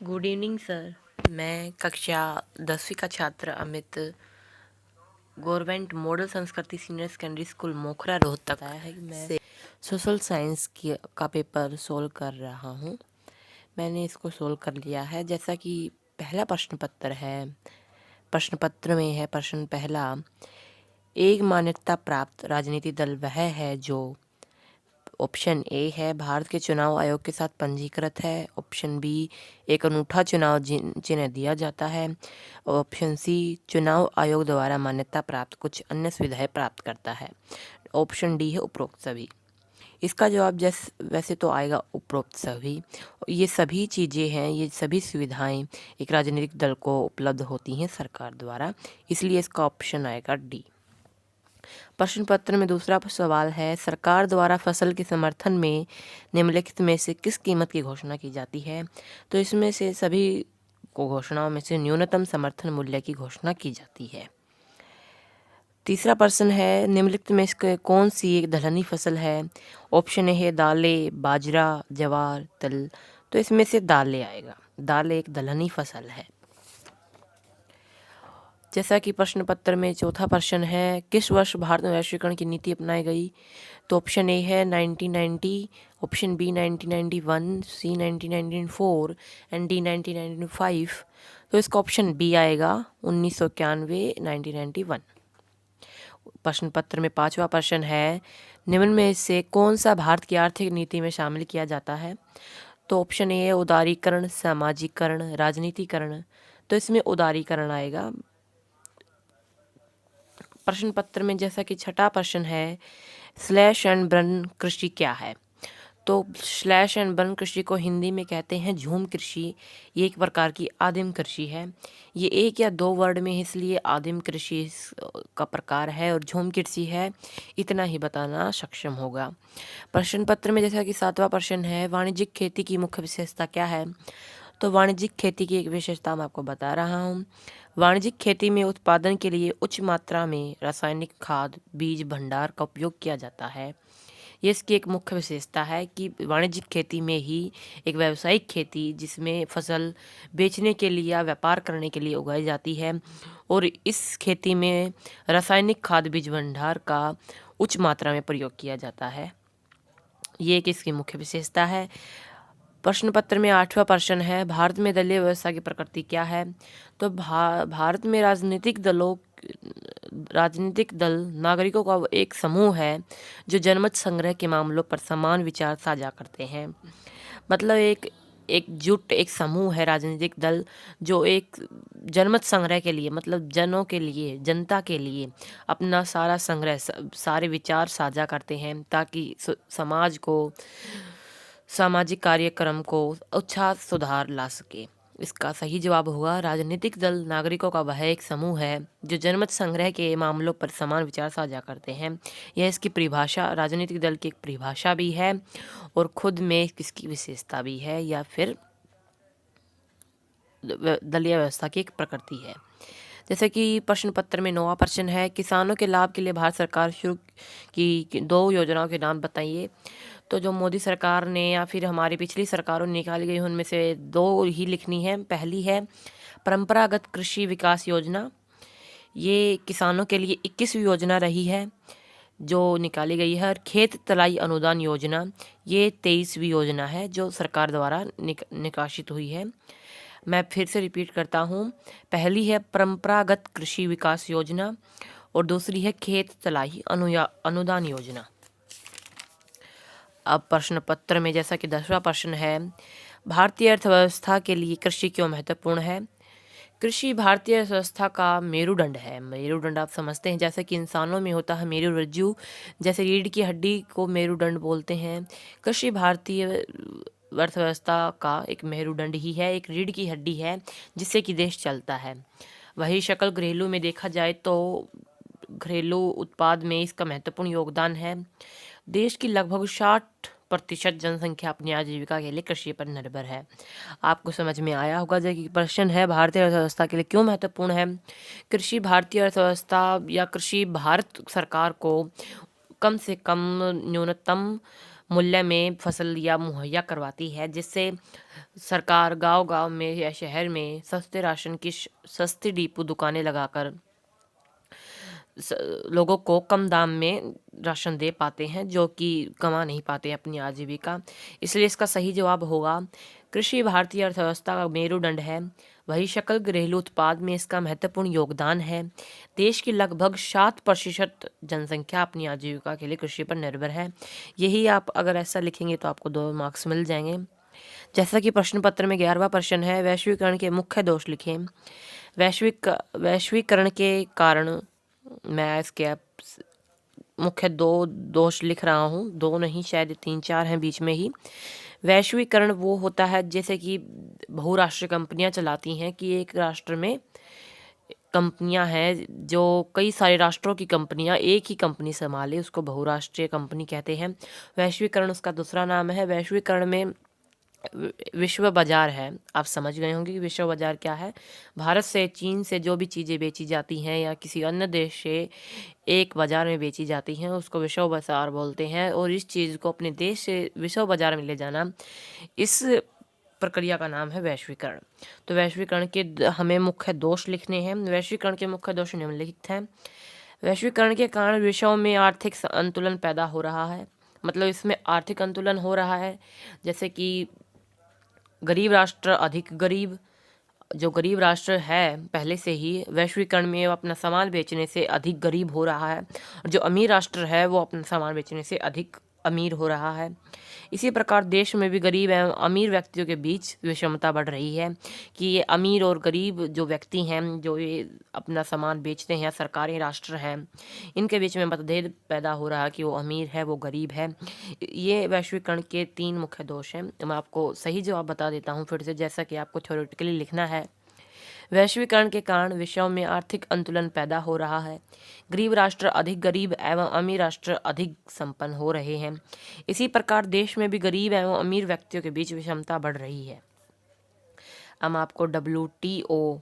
Good evening sir. मैं कक्षा 10वीं का छात्र अमित गवर्नमेंट मॉडल संस्कृति senior secondary school Mokhra Rohtak आया है कि मैं सोशल साइंस का पेपर सोल्व कर रहा हूँ। मैंने इसको सोल्व कर लिया है। जैसा कि पहला प्रश्न पत्र है, प्रश्न पत्र में है प्रश्न पहला, एक मान्यता प्राप्त राजनीतिक दल वह है जो ऑप्शन ए है भारत के चुनाव आयोग के साथ पंजीकृत है, ऑप्शन बी एक अनूठा चुनाव चिन्ह दिया जाता है, ऑप्शन सी चुनाव आयोग द्वारा मान्यता प्राप्त कुछ अन्य सुविधाएं प्राप्त करता है, ऑप्शन डी है उपरोक्त सभी। इसका जवाब वैसे तो आएगा उपरोक्त सभी। ये सभी चीज़ें हैं, ये सभी सुविधाएं एक राजनीतिक दल को उपलब्ध होती हैं सरकार द्वारा, इसलिए इसका ऑप्शन आएगा डी। प्रश्न पत्र में दूसरा सवाल है, सरकार द्वारा फसल के समर्थन में निम्नलिखित में से किस कीमत की घोषणा की जाती है? तो इसमें से सभी को घोषणाओं में से न्यूनतम समर्थन मूल्य की घोषणा की जाती है। तीसरा प्रश्न है, निम्नलिखित में से कौन सी एक दलहनी फसल है? ऑप्शन ए है दालें, बाजरा, ज्वार, तिल। तो इसमें से दालें आएगा। दालें एक दलहनी फसल है। जैसा कि प्रश्न पत्र में चौथा प्रश्न है, किस वर्ष भारत में वैश्वीकरण की नीति अपनाई गई? तो ऑप्शन ए है 1990, option b 1991, c 1994 and d 1995। तो इसका ऑप्शन बी आएगा 1991, 1991। प्रश्न पत्र में पांचवा प्रश्न है, निम्न में से कौन सा भारत की आर्थिक नीति में शामिल किया जाता है? तो ऑप्शन ए है उदारीकरण, सामाजिकरण, राजनीतिकरण। तो इसमें उदारीकरण आएगा। प्रश्न पत्र में जैसा कि छठा प्रश्न है, स्लैश एंड बर्न कृषि क्या है? तो स्लैश एंड बर्न कृषि को हिंदी में कहते हैं झूम कृषि। ये एक प्रकार की आदिम कृषि है। ये एक या दो वर्ड में है, इसलिए आदिम कृषि का प्रकार है और झूम कृषि है, इतना ही बताना सक्षम होगा। प्रश्न पत्र में जैसा कि सातवां प्रश्न है, वाणिज्यिक खेती की मुख्य विशेषता क्या है? तो वाणिज्यिक खेती की एक विशेषता मैं आपको बता रहा हूँ। वाणिज्यिक खेती में उत्पादन के लिए उच्च मात्रा में रासायनिक खाद, बीज भंडार का उपयोग किया जाता है। ये इसकी एक मुख्य विशेषता है कि वाणिज्यिक खेती में ही एक व्यावसायिक खेती जिसमें फसल बेचने के लिए या व्यापार करने के लिए उगाई जाती है, और इस खेती में रासायनिक खाद, बीज भंडार का उच्च मात्रा में प्रयोग किया जाता है। ये एक इसकी मुख्य विशेषता है। प्रश्न पत्र में आठवां प्रश्न है, भारत में दलीय व्यवस्था की प्रकृति क्या है? तो भारत में राजनीतिक दल नागरिकों का एक समूह है जो जनमत संग्रह के मामलों पर समान विचार साझा करते हैं। मतलब एकजुट एक समूह है राजनीतिक दल जो एक जनमत संग्रह के लिए, मतलब जनों के लिए, जनता के लिए अपना सारा संग्रह, सारे विचार साझा करते हैं ताकि समाज को, सामाजिक कार्यक्रम को अच्छा सुधार ला सके। इसका सही जवाब होगा राजनीतिक दल नागरिकों का वह एक समूह है जो जनमत संग्रह के मामलों पर समान विचार साझा करते हैं। यह इसकी परिभाषा, राजनीतिक दल की एक परिभाषा भी है और खुद में इसकी विशेषता भी है, या फिर दलीय व्यवस्था की एक प्रकृति है। जैसे कि प्रश्न पत्र में नौवां प्रश्न है, किसानों के लाभ के लिए भारत सरकार शुरू की दो योजनाओं के नाम बताइए। तो जो मोदी सरकार ने या फिर हमारी पिछली सरकारों ने निकाली गई उनमें से दो ही लिखनी है। पहली है परंपरागत कृषि विकास योजना, ये किसानों के लिए 21वीं योजना रही है जो निकाली गई है। और खेत तलाई अनुदान योजना, ये 23वीं योजना है जो सरकार द्वारा निकासित हुई है। मैं फिर से रिपीट करता हूँ, पहली है परंपरागत कृषि विकास योजना और दूसरी है खेत तलाई अनुदान योजना। अब प्रश्न पत्र में जैसा कि 10वां प्रश्न है, भारतीय अर्थव्यवस्था के लिए कृषि क्यों महत्वपूर्ण है? कृषि भारतीय अर्थव्यवस्था का मेरुदंड है। मेरुदंड आप समझते हैं, जैसे कि इंसानों में होता है मेरुरज्जु, जैसे रीढ़ की हड्डी को मेरुदंड बोलते हैं। कृषि भारतीय अर्थव्यवस्था का एक मेरुदंड ही है, एक रीढ़ की हड्डी है जिससे कि देश चलता है। वही शक्ल घरेलू में देखा जाए तो घरेलू उत्पाद में इसका महत्वपूर्ण योगदान है। देश की लगभग 60% जनसंख्या अपनी आजीविका के लिए कृषि पर निर्भर है। आपको समझ में आया होगा जो कि प्रश्न है भारतीय अर्थव्यवस्था के लिए क्यों महत्वपूर्ण है। कृषि भारतीय अर्थव्यवस्था या कृषि भारत सरकार को कम से कम न्यूनतम मूल्य में फसल या मुहैया करवाती है, जिससे सरकार गांव-गांव में या शहर में सस्ते राशन की सस्ती डिपो दुकानें लगाकर लोगों को कम दाम में राशन दे पाते हैं, जो कि कमा नहीं पाते अपनी आजीविका। इसलिए इसका सही जवाब होगा कृषि भारतीय अर्थव्यवस्था का मेरुदंड है। वही शकल घरेलू उत्पाद में इसका महत्वपूर्ण योगदान है। देश की लगभग 7% जनसंख्या अपनी आजीविका के लिए कृषि पर निर्भर है। यही आप अगर ऐसा लिखेंगे तो आपको 2 मार्क्स मिल जाएंगे। जैसा कि प्रश्न पत्र में 11वां प्रश्न है, वैश्वीकरण के मुख्य दोष लिखें। वैश्वीकरण के कारण मैं इसके मुख्य 2 दोष लिख रहा हूँ, 2 नहीं शायद 3-4 हैं बीच में ही। वैश्वीकरण वो होता है जैसे कि बहुराष्ट्रीय कंपनियां चलाती हैं कि एक राष्ट्र में कंपनियां हैं जो कई सारे राष्ट्रों की कंपनियां एक ही कंपनी संभाले, उसको बहुराष्ट्रीय कंपनी कहते हैं। वैश्वीकरण उसका दूसरा नाम है। वैश्वीकरण में विश्व बाजार है। आप समझ गए होंगे कि विश्व बाजार क्या है। भारत से चीन से जो भी चीज़ें बेची जाती हैं या किसी अन्य देश से एक बाजार में बेची जाती हैं, उसको विश्व बाजार बोलते हैं। और इस चीज़ को अपने देश से विश्व बाजार में ले जाना, इस प्रक्रिया का नाम है वैश्वीकरण। तो वैश्वीकरण के हमें मुख्य दोष लिखने हैं। वैश्वीकरण के मुख्य दोष निम्नलिखित हैं। वैश्वीकरण के कारण विश्व में आर्थिक संतुलन पैदा हो रहा है। मतलब इसमें आर्थिक संतुलन हो रहा है, जैसे कि गरीब राष्ट्र अधिक गरीब, जो गरीब राष्ट्र है पहले से ही वैश्वीकरण में अपना सामान बेचने से अधिक गरीब हो रहा है, और जो अमीर राष्ट्र है वो अपना सामान बेचने से अधिक अमीर हो रहा है। इसी प्रकार देश में भी गरीब एवं अमीर व्यक्तियों के बीच विषमता बढ़ रही है कि ये अमीर और गरीब जो व्यक्ति हैं जो ये अपना सामान बेचते हैं या सरकारी राष्ट्र हैं, इनके बीच में मतभेद पैदा हो रहा है कि वो अमीर है वो गरीब है। ये वैश्वीकरण के 3 मुख्य दोष हैं। मैं आपको सही जवाब बता देता हूँ फिर से, जैसा कि आपको थ्योरेटिकली लिखना है। वैश्वीकरण के कारण विश्व में आर्थिक अंतुलन पैदा हो रहा है। गरीब राष्ट्र अधिक गरीब एवं अमीर राष्ट्र अधिक संपन्न हो रहे हैं। इसी प्रकार देश में भी गरीब एवं अमीर व्यक्तियों के बीच विषमता बढ़ रही है। हम आपको WTO,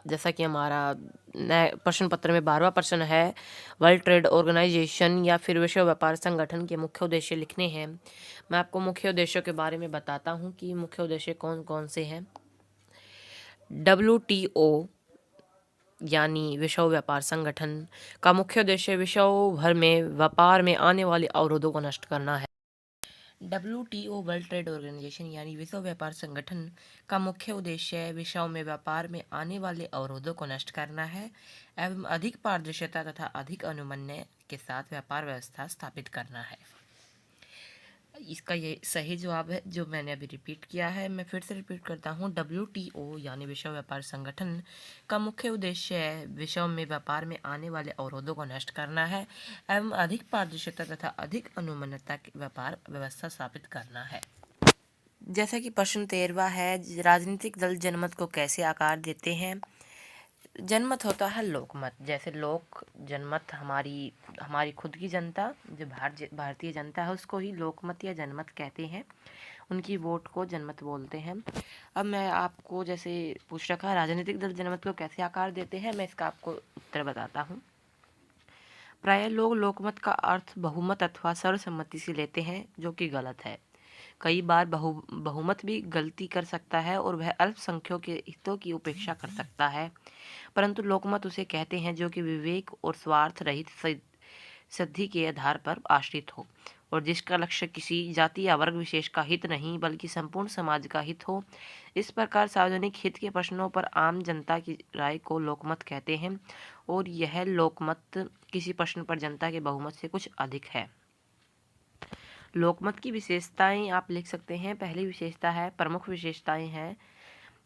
जैसा कि हमारा नए प्रश्न पत्र में 12वां प्रश्न है, वर्ल्ड ट्रेड ऑर्गेनाइजेशन या फिर विश्व व्यापार संगठन के मुख्य उद्देश्य लिखने हैं। मैं आपको मुख्य उद्देश्यों के बारे में बताता हूँ कि मुख्य उद्देश्य कौन कौन से हैं। WTO यानी विश्व व्यापार संगठन का मुख्य उद्देश्य विश्व भर में व्यापार में आने वाले अवरोधों को नष्ट करना है। WTO वर्ल्ड ट्रेड ऑर्गेनाइजेशन यानी विश्व व्यापार संगठन का मुख्य उद्देश्य विश्व में व्यापार में आने वाले अवरोधों को नष्ट करना है एवं अधिक पारदर्शिता तथा अधिक अनुमन्य के साथ व्यापार व्यवस्था स्थापित करना है। इसका ये सही जवाब है जो मैंने अभी रिपीट किया है। मैं फिर से रिपीट करता हूँ। WTO यानी विश्व व्यापार संगठन का मुख्य उद्देश्य है विश्व में व्यापार में आने वाले अवरोधों को नष्ट करना है एवं अधिक पारदर्शिता तथा अधिक अनुमन्यता की व्यापार व्यवस्था स्थापित करना है। जैसा कि प्रश्न 13वां है, राजनीतिक दल जनमत को कैसे आकार देते हैं। जनमत होता है लोकमत। जैसे लोक जनमत हमारी खुद की जनता, जो भारतीय जनता है उसको ही लोकमत या जनमत कहते हैं। उनकी वोट को जनमत बोलते हैं। अब मैं आपको जैसे पूछ रखा है राजनीतिक दल जनमत को कैसे आकार देते हैं, मैं इसका आपको उत्तर बताता हूँ। प्रायः लोग लोकमत का अर्थ बहुमत अथवा सर्वसम्मति से लेते हैं, जो कि गलत है। कई बार बहुमत भी गलती कर सकता है और वह अल्पसंख्यकों के हितों की उपेक्षा कर सकता है, परंतु लोकमत उसे कहते हैं जो कि विवेक और स्वार्थ रहित सिद्धि के आधार पर आश्रित हो और जिसका लक्ष्य किसी जाति या वर्ग विशेष का हित नहीं बल्कि संपूर्ण समाज का हित हो। इस प्रकार सार्वजनिक हित के प्रश्नों पर आम जनता की राय को लोकमत कहते हैं और यह लोकमत किसी प्रश्न पर जनता के बहुमत से कुछ अधिक है। लोकमत की विशेषताएं आप लिख सकते हैं। पहली विशेषता है, प्रमुख विशेषताएं हैं,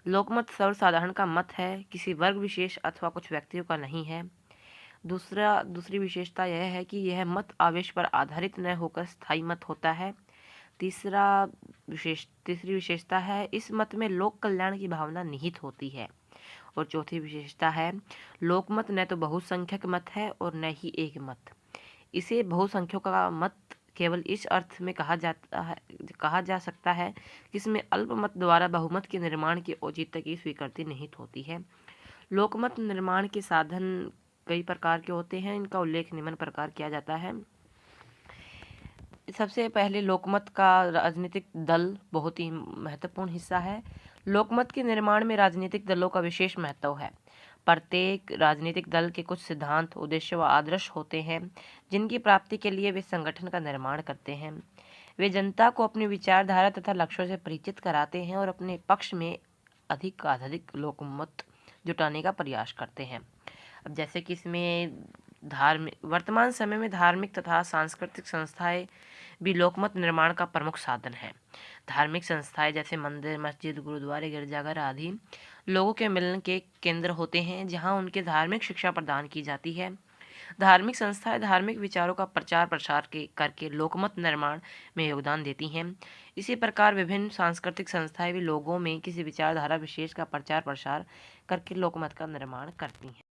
लोकमत सर्वसाधारण का मत है, किसी वर्ग विशेष अथवा कुछ व्यक्तियों का नहीं है। दूसरी विशेषता यह है कि यह मत आवेश पर आधारित न होकर स्थायी मत होता है। तीसरी विशेषता है, इस मत में लोक कल्याण की भावना निहित होती है। और चौथी विशेषता है, लोकमत न तो बहुसंख्यक मत है और न ही एक मत। इसे बहुसंख्यकों का मत केवल इस अर्थ में कहा जा सकता है कि इसमें अल्पमत द्वारा बहुमत के निर्माण की औचित्य की स्वीकृति निहित होती है। लोकमत निर्माण के साधन कई प्रकार के होते हैं। इनका उल्लेख निम्न प्रकार किया जाता है। सबसे पहले लोकमत का राजनीतिक दल बहुत ही महत्वपूर्ण हिस्सा है। लोकमत के निर्माण में राजनीतिक दलों का विशेष महत्व है। प्रत्येक राजनीतिक दल के कुछ सिद्धांत, उद्देश्य व आदर्श होते हैं, जिनकी प्राप्ति के लिए वे संगठन का निर्माण करते हैं। वे जनता को अपनी विचारधारा तथा लक्ष्यों से परिचित कराते हैं और अपने पक्ष में अधिक लोकमत जुटाने का प्रयास करते हैं। अब जैसे कि इसमें वर्तमान समय में धार्मिक तथा सांस्कृतिक संस्थाएं भी लोकमत निर्माण का प्रमुख साधन है। धार्मिक संस्थाएं जैसे मंदिर, मस्जिद, गुरुद्वारे, गिरजाघर आदि लोगों के मिलन के केंद्र होते हैं, जहां उनके धार्मिक शिक्षा प्रदान की जाती है। धार्मिक संस्थाएं धार्मिक विचारों का प्रचार प्रसार करके लोकमत निर्माण में योगदान देती हैं। इसी प्रकार विभिन्न सांस्कृतिक संस्थाएं भी लोगों में किसी विचारधारा विशेष का प्रचार प्रसार करके लोकमत का निर्माण करती हैं।